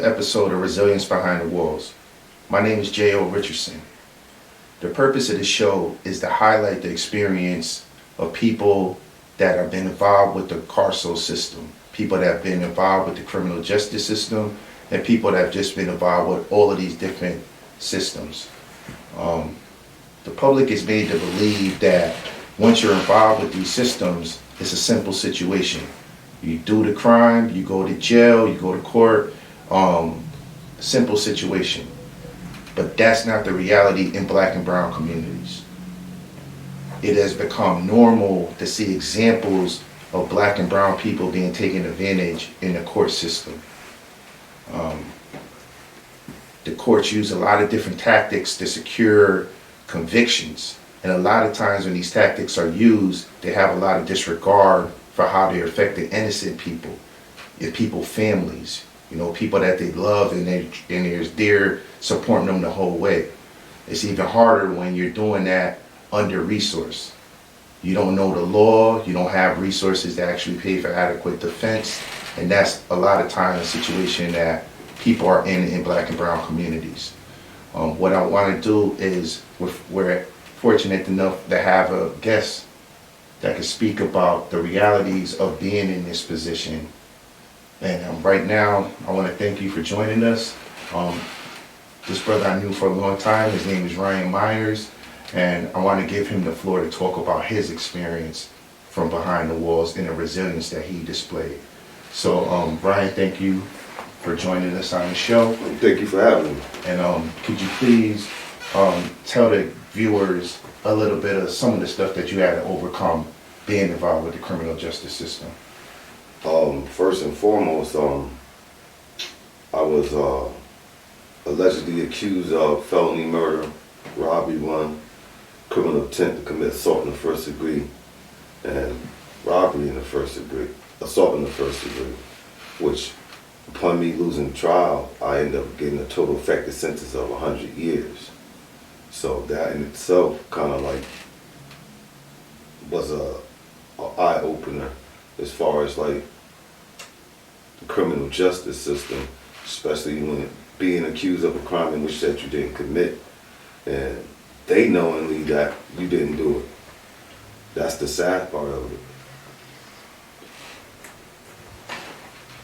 another episode of Resilience Behind the Walls. My name is J.O. Richardson. The purpose of this show is to highlight the experience of people that have been involved with the carceral system, people that have been involved with the criminal justice system, and people that have just been involved with all of these different systems. The public is made to believe that once you're involved with these systems, it's a simple situation. You do the crime, you go to jail, you go to court, simple situation. But that's not the reality in Black and brown communities. It has become normal to see examples of Black and brown people being taken advantage in the court system. The courts use a lot of different tactics to secure convictions. And a lot of times when these tactics are used, they have a lot of disregard for how they're affecting innocent people, people's families, people that they love and they're supporting them the whole way. It's even harder when you're doing that under-resourced. You don't know the law, you don't have resources to actually pay for adequate defense, and that's a lot of times a situation that people are in Black and brown communities. What I want to do is, we're fortunate enough to have a guest that can speak about the realities of being in this position. And right now, I want to thank you for joining us. This brother I knew for a long time. His name is Ryan Myers, and I want to give him the floor to talk about his experience from behind the walls and the resilience that he displayed. So, Ryan, thank you for joining us on the show. Thank you for having me. And could you please tell the viewers a little bit of some of the stuff that you had to overcome being involved with the criminal justice system? First and foremost, I was allegedly accused of felony murder, robbery 1, criminal intent to commit assault in the first degree, and robbery in the first degree, assault in the first degree, which upon me losing the trial, I ended up getting a total effective sentence of 100 years. So that in itself kind of like was a eye-opener as far as like the criminal justice system, especially when being accused of a crime in which that you didn't commit, and they knowingly that you didn't do it. That's the sad part of it.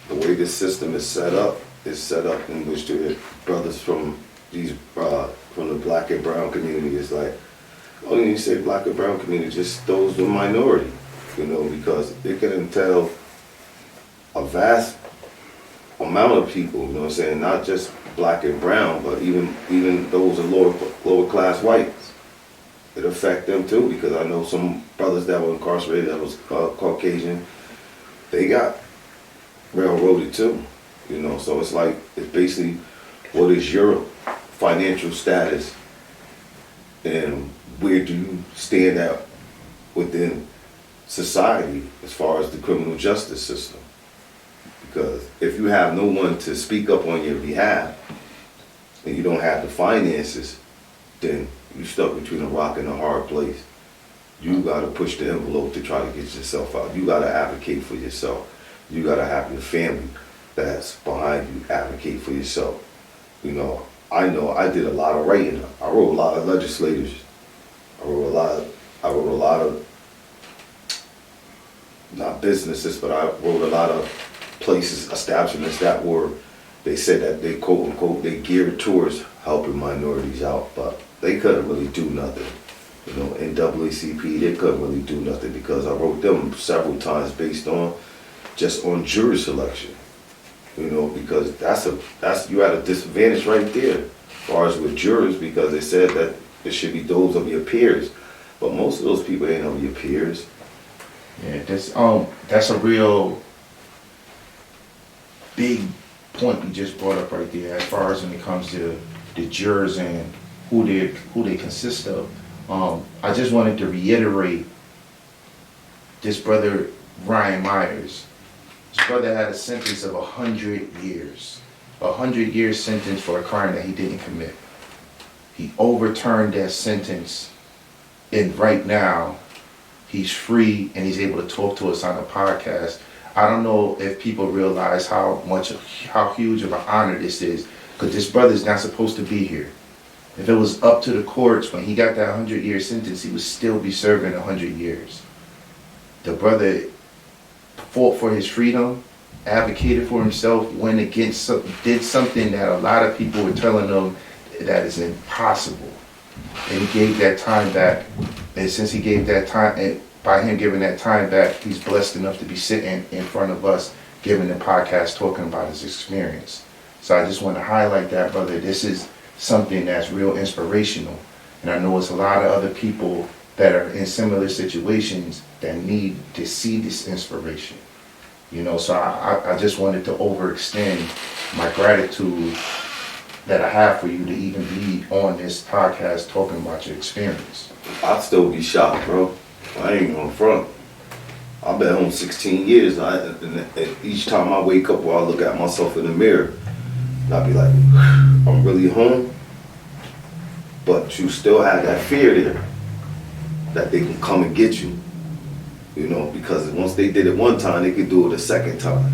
The way this system is set up in which the brothers from these from the Black and brown community is like, oh, you say Black and brown community, just those with minority, because it can entail a vast amount of people, not just Black and brown, but even those of lower class whites. It affect them too, because I know some brothers that were incarcerated that was Caucasian, they got railroaded too, so it's like, it's basically, what is your financial status and where do you stand at within society as far as the criminal justice system? Because if you have no one to speak up on your behalf and you don't have the finances, then you're stuck between a rock and a hard place. You got to push the envelope to try to get yourself out. You got to advocate for yourself. You got to have your family that's behind you advocate for yourself. I know I did a lot of writing. I wrote a lot of legislators. I wrote a lot of not businesses, but I wrote a lot of places, establishments that they said that they quote unquote, they geared towards helping minorities out, but they couldn't really do nothing. NAACP, they couldn't really do nothing because I wrote them several times based on just on jury selection. Because that's you at a disadvantage right there as far as with jurors, because they said that it should be those of your peers. But most of those people ain't of your peers. Yeah, that's a real big point you just brought up right there as far as when it comes to the jurors and who they consist of. I just wanted to reiterate this brother Ryan Myers. His brother had a sentence of 100 years. 100-year sentence for a crime that he didn't commit. He overturned that sentence, and right now he's free and he's able to talk to us on a podcast. I don't know if people realize how huge of an honor this is, because this brother's not supposed to be here. If it was up to the courts, when he got that 100-year sentence, he would still be serving 100 years. The brother fought for his freedom, advocated for himself, went against, did something that a lot of people were telling him that is impossible. And he gave that time back. And since he gave that time, and by him giving that time back, he's blessed enough to be sitting in front of us, giving the podcast, talking about his experience. So I just want to highlight that, brother. This is something that's real inspirational. And I know it's a lot of other people that are in similar situations that need to see this inspiration. You know, so I just wanted to overextend my gratitude that I have for you to even be on this podcast talking about your experience. I'd still be shocked, bro. I ain't gonna front. I've been home 16 years. And each time I wake up or I look at myself in the mirror, I'll be like, I'm really home. But you still have that fear there that they can come and get you. You know, because once they did it one time, they could do it a second time.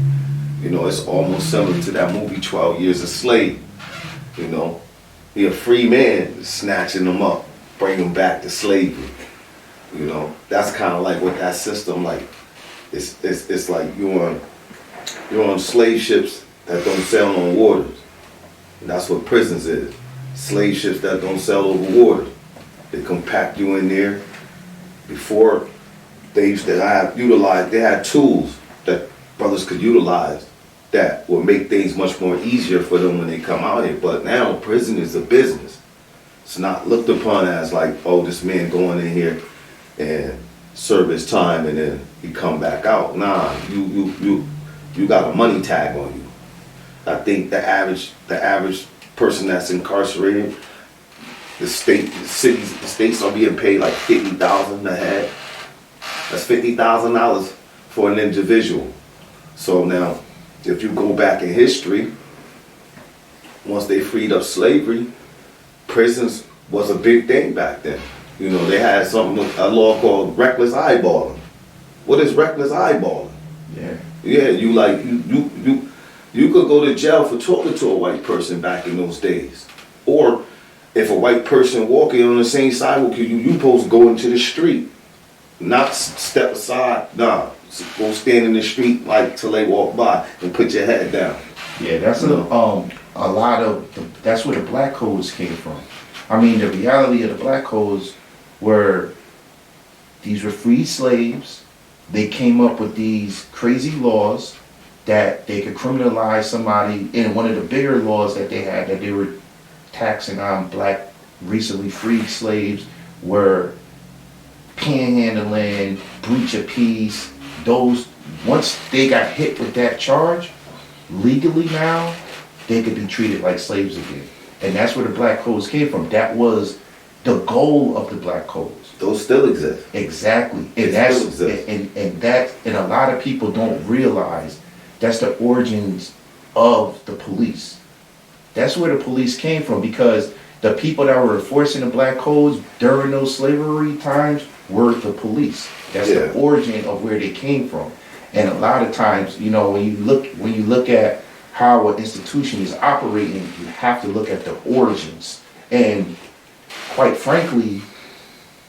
You know, it's almost similar to that movie 12 Years a Slave. You know, he a free man snatching them up, bring them back to slavery. You know, that's kind of like what that system like. It's like you're on slave ships that don't sail on waters. And that's what prisons is. Slave ships that don't sail over water. They compact you in there. Before they used to they had tools that brothers could utilize that will make things much more easier for them when they come out here. But now prison is a business. It's not looked upon as like, oh, this man going in here and serve his time and then he come back out. Nah, you got a money tag on you. I think the average person that's incarcerated, the states are being paid like $50,000 a head. That's $50,000 for an individual. So now, if you go back in history, once they freed up slavery, prisons was a big thing back then. You know, they had a law called reckless eyeballing. What is reckless eyeballing? Yeah, you could go to jail for talking to a white person back in those days. Or if a white person walking on the same sidewalk, you supposed to go into the street. Not step aside, nah. Go stand in the street like till they walk by and put your head down. Yeah, that's a lot of that's where the black codes came from. I mean, the reality of the black codes were these were free slaves. They came up with these crazy laws that they could criminalize somebody. And one of the bigger laws that they had that they were taxing on black recently freed slaves were panhandling, breach of peace. Those, once they got hit with that charge, legally now, they could be treated like slaves again. And that's where the black codes came from. That was the goal of the black codes. Those still exist. Exactly. And and a lot of people don't realize that's the origins of the police. That's where the police came from, because the people that were enforcing the black codes during those slavery times were the police. That's the origin of where they came from. And a lot of times, you know, when you look at how an institution is operating, you have to look at the origins. And quite frankly,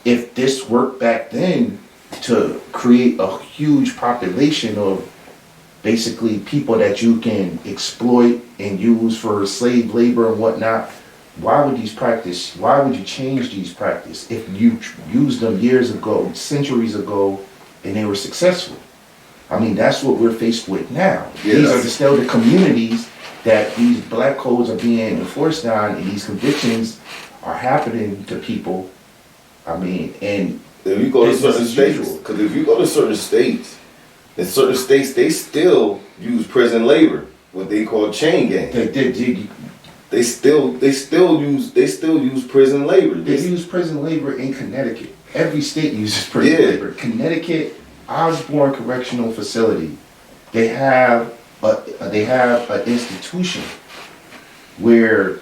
if this worked back then to create a huge population of basically people that you can exploit and use for slave labor and whatnot, why would you change these practices if you used them years ago, centuries ago, and they were successful? I mean, that's what we're faced with now. Yeah, these are still the communities that these black codes are being enforced on, and these convictions are happening to people. I mean, and if you go to certain states, because if you go to certain states, in certain states they still use prison labor, what they call chain gang. They still use prison labor. They use prison labor in Connecticut. Every state uses prison labor. Connecticut, Osborne Correctional Facility, they have an institution where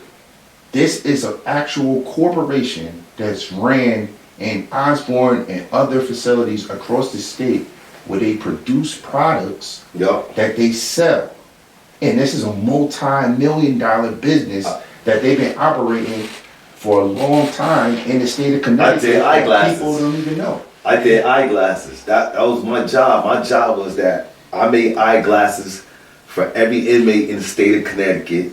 this is an actual corporation that's ran in Osborne and other facilities across the state where they produce products Yup. that they sell. And this is a multi-million-dollar business that they've been operating for a long time in the state of Connecticut. did that eyeglasses. people don't even know. I did eyeglasses. That was my job. My job was that I made eyeglasses for every inmate in the state of Connecticut.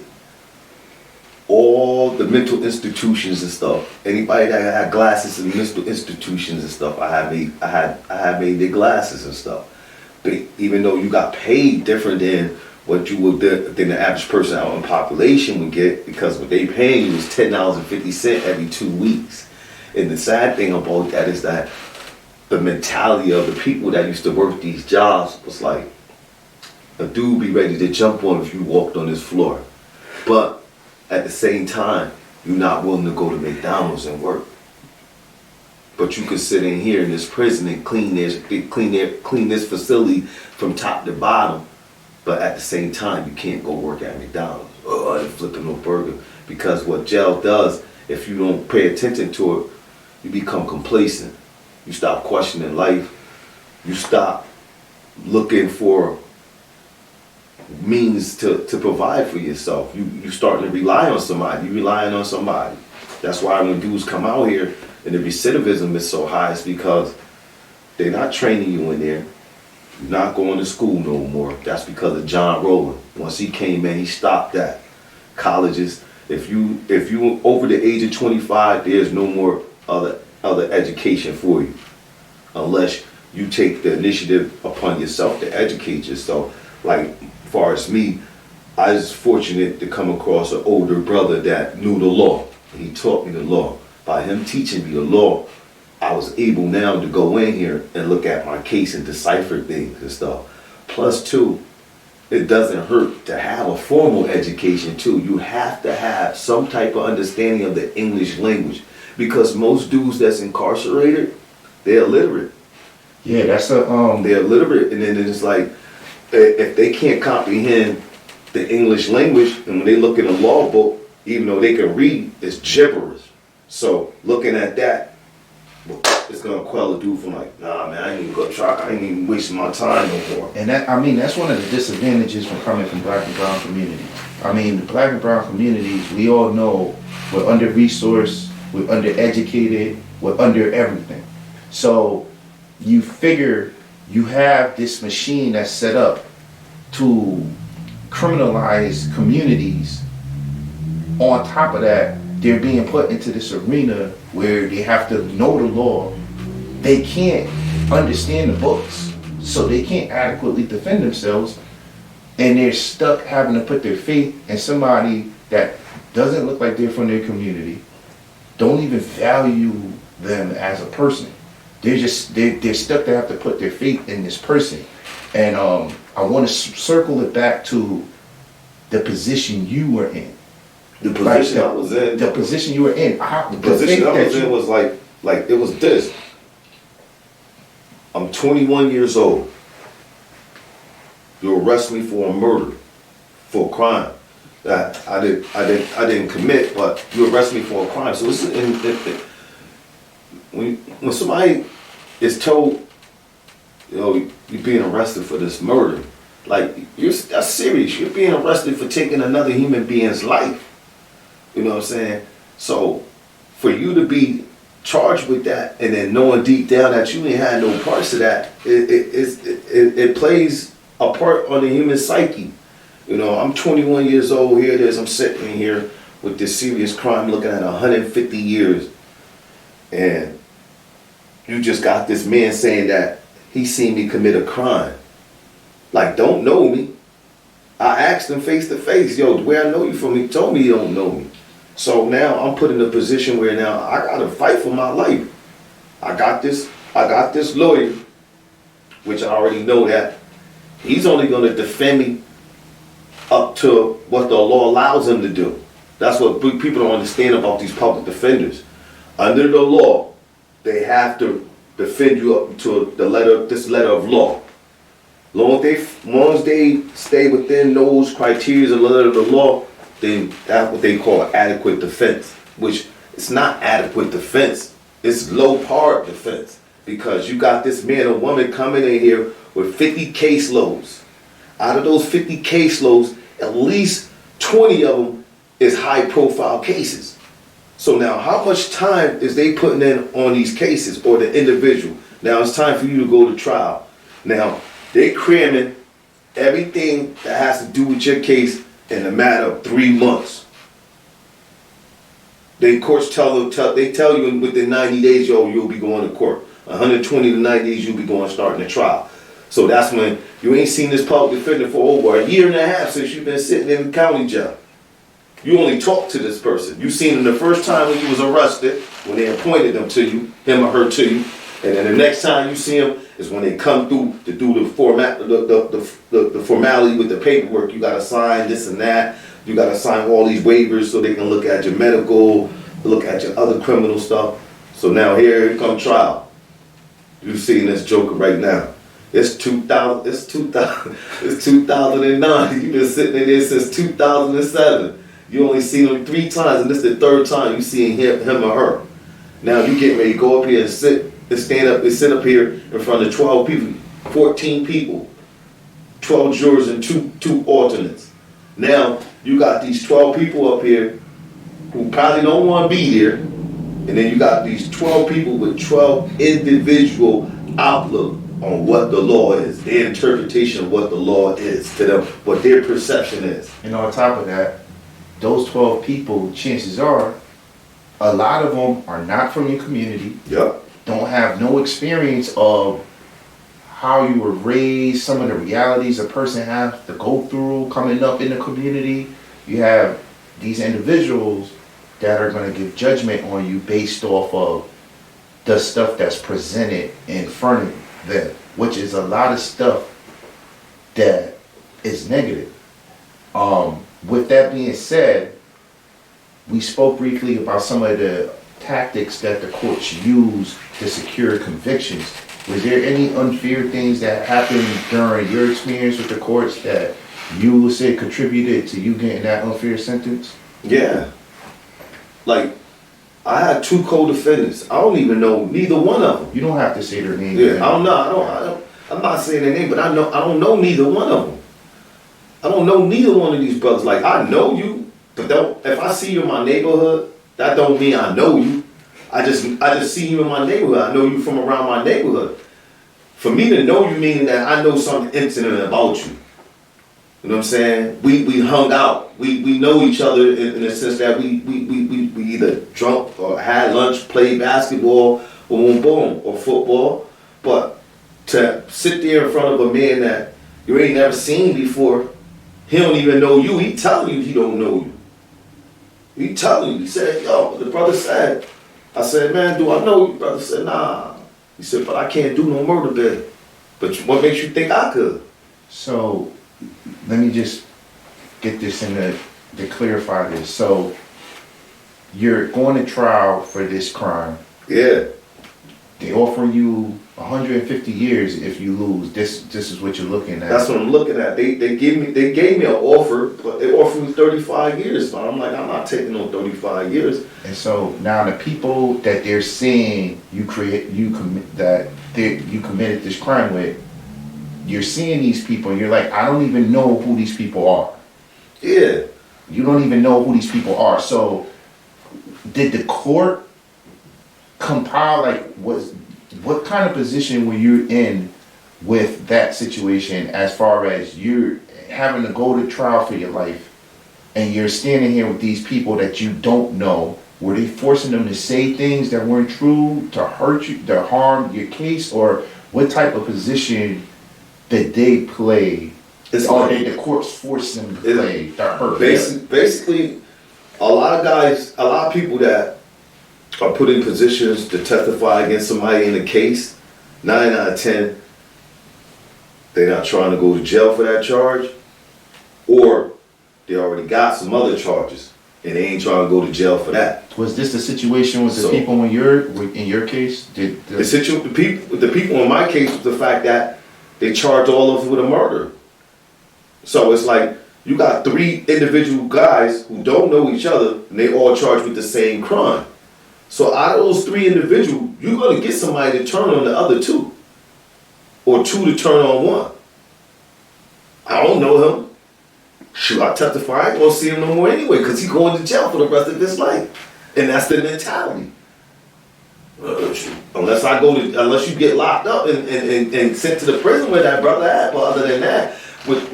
All the mental institutions and stuff. Anybody that had glasses in mental institutions and stuff, I had made their glasses and stuff. But even though you got paid different than what you would than the average person out in population would get, because what they paying you was $10.50 every 2 weeks. And the sad thing about that is that the mentality of the people that used to work these jobs was like, a dude be ready to jump on if you walked on this floor. But at the same time, you're not willing to go to McDonald's and work. But you could sit in here in this prison and clean this facility from top to bottom. But at the same time, you can't go work at McDonald's. Oh, they're flipping no burger. Because what jail does, if you don't pay attention to it, you become complacent. You stop questioning life. You stop looking for means to provide for yourself. You starting to rely on somebody. You relying on somebody. That's why when dudes come out here and the recidivism is so high, it's because they're not training you in there. You're not going to school no more. That's because of John Rowland. Once he came in, he stopped that. Colleges, if you over the age of 25, there's no more other education for you, unless you take the initiative upon yourself to educate yourself. Like, as far as me, I was fortunate to come across an older brother that knew the law. He taught me the law. By him teaching me the law, I was able now to go in here and look at my case and decipher things and stuff. Plus, too, it doesn't hurt to have a formal education, too. You have to have some type of understanding of the English language, because most dudes that's incarcerated, they're illiterate. Yeah, that's a They're illiterate, and then it's like, if they can't comprehend the English language, and when they look in a law book, even though they can read, it's gibberish. So looking at that, it's gonna quell a dude from like, nah, man, I ain't even gonna try. I ain't even wasting my time no more. And that's one of the disadvantages from coming from black and brown communities. I mean, the black and brown communities, we all know we're under-resourced, we're under-educated, we're under everything. So you figure you have this machine that's set up to criminalize communities. On top of that, they're being put into this arena where they have to know the law. They can't understand the books, so they can't adequately defend themselves, and they're stuck having to put their faith in somebody that doesn't look like they're from their community, don't even value them as a person. They're stuck to have to put their faith in this person. And I want to circle it back to the position you were in. The position I was in. The position you were in. The position I was in was like it was this. I'm 21 years old. You arrest me for a murder, for a crime that I didn't commit, but you arrest me for a crime. So it's when somebody is told, you know, you're being arrested for this murder, like that's serious. You're being arrested for taking another human being's life. You know what I'm saying? So for you to be charged with that, and then knowing deep down that you ain't had no parts of that, it plays a part on the human psyche. You know, I'm 21 years old. Here it is. I'm sitting here with this serious crime, looking at 150 years, and you just got this man saying that he seen me commit a crime. Like, don't know me. I asked him face to face, yo, where I know you from? He told me he don't know me. So now I'm put in a position where now I gotta fight for my life. I got this lawyer, which I already know that he's only gonna defend me up to what the law allows him to do. That's what people don't understand about these public defenders. Under the law, they have to defend you up to this letter of law. Long as they stay within those criteria of the letter of the law, then that's what they call adequate defense, which it's not adequate defense. It's low par defense. because you got this man or woman coming in here with 50 caseloads. Out of those 50 caseloads, at least 20 of them is high profile cases. So now how much time is they putting in on these cases, or the individual? Now it's time for you to go to trial. Now they cramming everything that has to do with your case in a matter of 3 months. The courts tell you within 90 days, you'll be going to court. 120 to 90 days, you'll be going starting the trial. So that's when you ain't seen this public defender for over a year and a half since you've been sitting in the county jail. You only talked to this person. You seen him the first time when you was arrested, when they appointed him to you, him or her to you, and then the next time you see him is when they come through to do the formality with the paperwork. You gotta sign this and that. You gotta sign all these waivers so they can look at your medical, look at your other criminal stuff. So now here come trial. You seeing this joker right now. It's 2000. It's 2009. You've been sitting in there since 2007. You only seen him 3 times, and this is the 3rd time you seeing him or her. Now you getting ready to go up here and sit up here in front of 12 people, 14 people, 12 jurors and two alternates. Now you got these 12 people up here who probably don't want to be there, and then you got these 12 people with 12 individual outlook on what the law is, their interpretation of what the law is to them, what their perception is. And on top of that, those 12 people, chances are, a lot of them are not from your community. Yep. Don't have no experience of how you were raised, some of the realities a person has to go through coming up in the community. You have these individuals that are going to give judgment on you based off of the stuff that's presented in front of them, which is a lot of stuff that is negative. With that being said, we spoke briefly about some of the tactics that the courts use to secure convictions. Was there any unfair things that happened during your experience with the courts that you would say contributed to you getting that unfair sentence? Yeah. Like, I had 2 co-defendants. I don't even know neither one of them. You don't have to say their name. Yeah, I don't know. I'm not saying their name, but I don't know neither one of them. I don't know neither one of these brothers. Like, I know you, but if I see you in my neighborhood, that don't mean I know you. I just see you in my neighborhood. I know you from around my neighborhood. For me to know you meaning that I know something intimate about you. You know what I'm saying? We hung out. We know each other in the sense that we either drunk or had lunch, played basketball, boom, boom, or football. But to sit there in front of a man that you ain't never seen before, he don't even know you. He telling you he don't know you. He telling you. He said, yo, the brother said. I said, man, do I know you? Brother said, nah. He said, but I can't do no murder bid. But what makes you think I could? So, let me just get this to clarify this. So, you're going to trial for this crime. Yeah. They offer you 150 years if you lose. This is what you're looking at. That's what I'm looking at. They gave me an offer, but they offered me 35 years. So I'm like, I'm not taking on 35 years. And so now the people that they're saying you committed this crime with, you're seeing these people and you're like, I don't even know who these people are. Yeah. You don't even know who these people are. So did the court compile, like, what kind of position were you in with that situation as far as you're having to go to trial for your life and you're standing here with these people that you don't know? Were they forcing them to say things that weren't true to hurt you, to harm your case? Or what type of position did they play? Or did the courts force them to play to hurt? Basically, a lot of people that are put in positions to testify against somebody in a case, 9 out of 10, they're not trying to go to jail for that charge, or they already got some other charges and they ain't trying to go to jail for that. Was this the situation with the people in your case? The people in my case was the fact that they charged all of us with a murder. So it's like you got 3 individual guys who don't know each other and they all charged with the same crime. So out of those 3 individuals, you're gonna get somebody to turn on the other 2. Or 2 to turn on 1. I don't know him. Shoot, I testify, I ain't gonna see him no more anyway, because he's going to jail for the rest of his life. And that's the mentality. Unless you get locked up and sent to the prison where that brother at, but other than that, with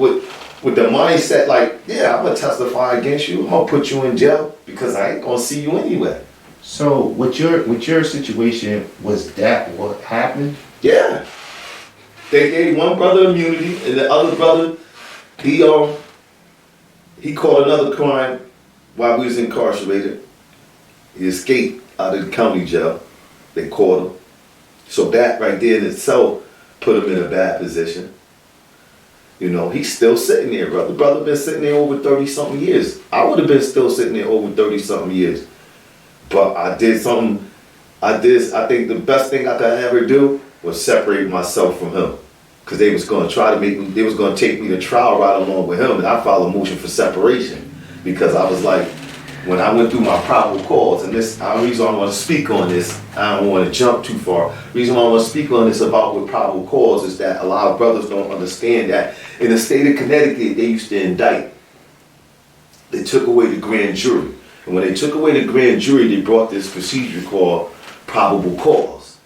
the mindset like, yeah, I'm gonna testify against you, I'm gonna put you in jail because I ain't gonna see you anyway. So with your situation, was that what happened? Yeah. They gave one brother immunity and the other brother, he caught another crime while we was incarcerated. He escaped out of the county jail. They caught him. So that right there in itself put him in a bad position. You know, he's still sitting there, brother. Brother been sitting there over 30-something years. I would have been still sitting there over 30-something years. But I did something, I think the best thing I could ever do was separate myself from him. Because they was going to try to they was going to take me to trial right along with him. And I filed a motion for separation. Because I was like, when I went through my probable cause, and this, the reason I want to speak on this, I don't want to jump too far. The reason why I want to speak on this about with probable cause is that a lot of brothers don't understand that in the state of Connecticut, they used to indict. They took away the grand jury. And when they took away the grand jury, they brought this procedure called probable cause.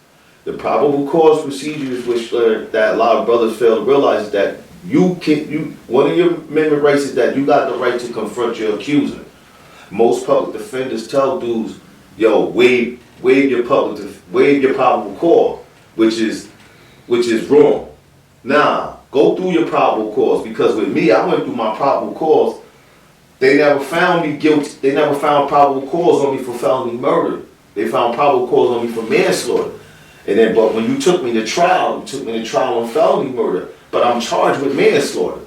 The probable cause procedures, which that a lot of brothers fail to realize, is that one of your amendment rights is that you got the right to confront your accuser. Most public defenders tell dudes, yo, waive your probable cause, which is wrong. Nah, go through your probable cause, because with me, I went through my probable cause. They never found me guilty. They never found probable cause on me for felony murder. They found probable cause on me for manslaughter. But when you took me to trial, on felony murder, but I'm charged with manslaughter.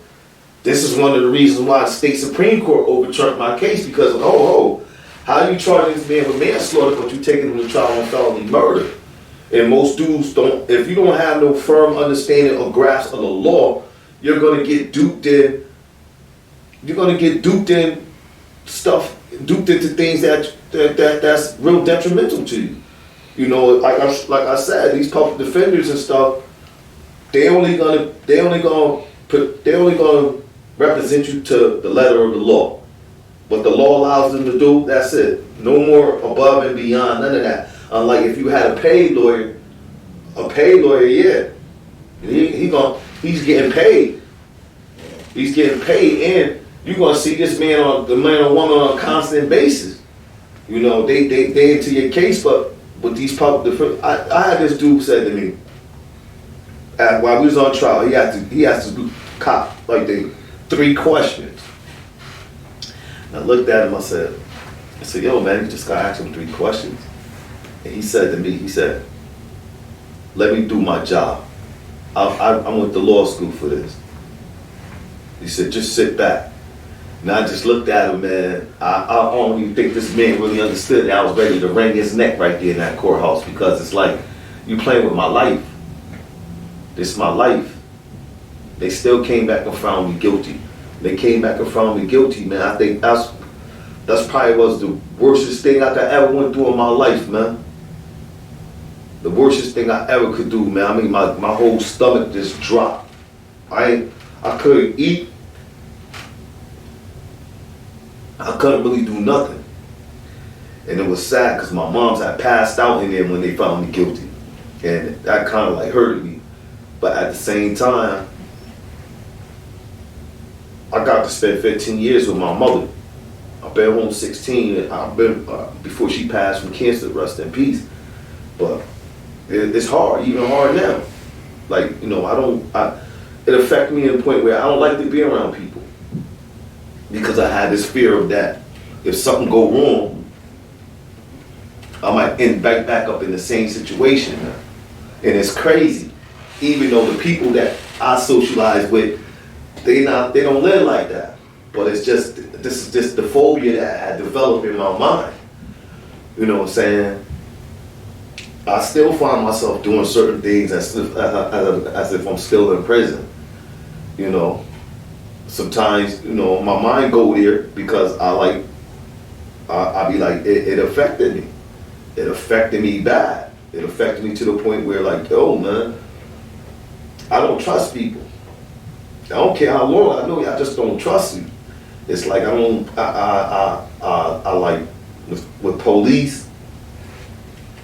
This is one of the reasons why the state Supreme Court overturned my case, because how you charge this man with manslaughter, but you taking him to trial on felony murder? And most dudes don't. If you don't have no firm understanding or grasp of the law, you're gonna get duped in. You're gonna get duped into things that's real detrimental to you. You know, like I said, these public defenders and stuff, they only gonna represent you to the letter of the law. What the law allows them to do, that's it. No more above and beyond, none of that. Unlike if you had a paid lawyer, yeah, he's getting paid. He's getting paid, and you're gonna see the man or woman on a constant basis. You know, they into your case, but with these public defenders, I had this dude said to me, while we was on trial, he has to cop like the 3 questions. And I looked at him, I said, yo, man, you just gotta ask him 3 questions. And he said to me, let me do my job. I went to law school for this. He said, just sit back. And I just looked at him, man. I don't even think this man really understood that I was ready to wring his neck right there in that courthouse, because it's like, you playing with my life. This is my life. They still came back and found me guilty. They came back and found me guilty, man. I think that's probably was the worstest thing I could ever went through in my life, man. The worstest thing I ever could do, man. I mean, my whole stomach just dropped. I couldn't eat. I couldn't really do nothing. And it was sad because my moms had passed out in there when they found me guilty. And that kind of like hurted me. But at the same time, I got to spend 15 years with my mother. I've been home 16, and I've been, before she passed from cancer, rest in peace. But it's hard, even hard now. Like, you know, it affected me to the point where I don't like to be around people. Because I had this fear of that. If something go wrong, I might end back up in the same situation. And it's crazy. Even though the people that I socialize with, they don't live like that. But this is just the phobia that I had developed in my mind. You know what I'm saying? I still find myself doing certain things as if I'm still in prison. You know, sometimes, you know, my mind go there because I be like, it affected me. it affected me bad. It affected me to the point where, like, yo, man, I don't trust people. I don't care how long I know you, I just don't trust you. It's like I like with police,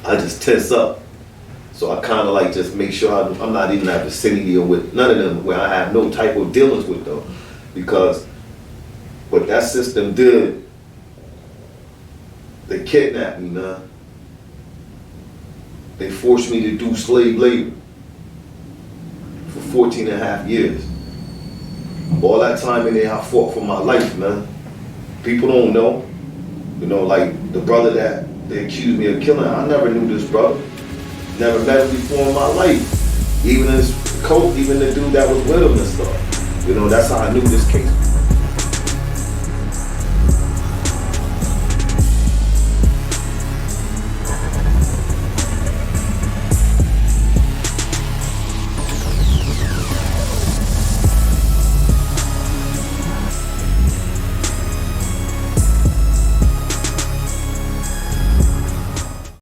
I just tense up. So I kind of like just make sure I'm not even in that vicinity or with none of them where I have no type of dealings with them, because what that system did, they kidnapped me, man. They forced me to do slave labor for 14 and a half years. All that time in there, I fought for my life, man. People don't know. You know, like the brother that they accused me of killing, I never knew this brother. Never met him before in my life. Even his coach, even the dude that was with him and stuff. You know, that's how I knew this case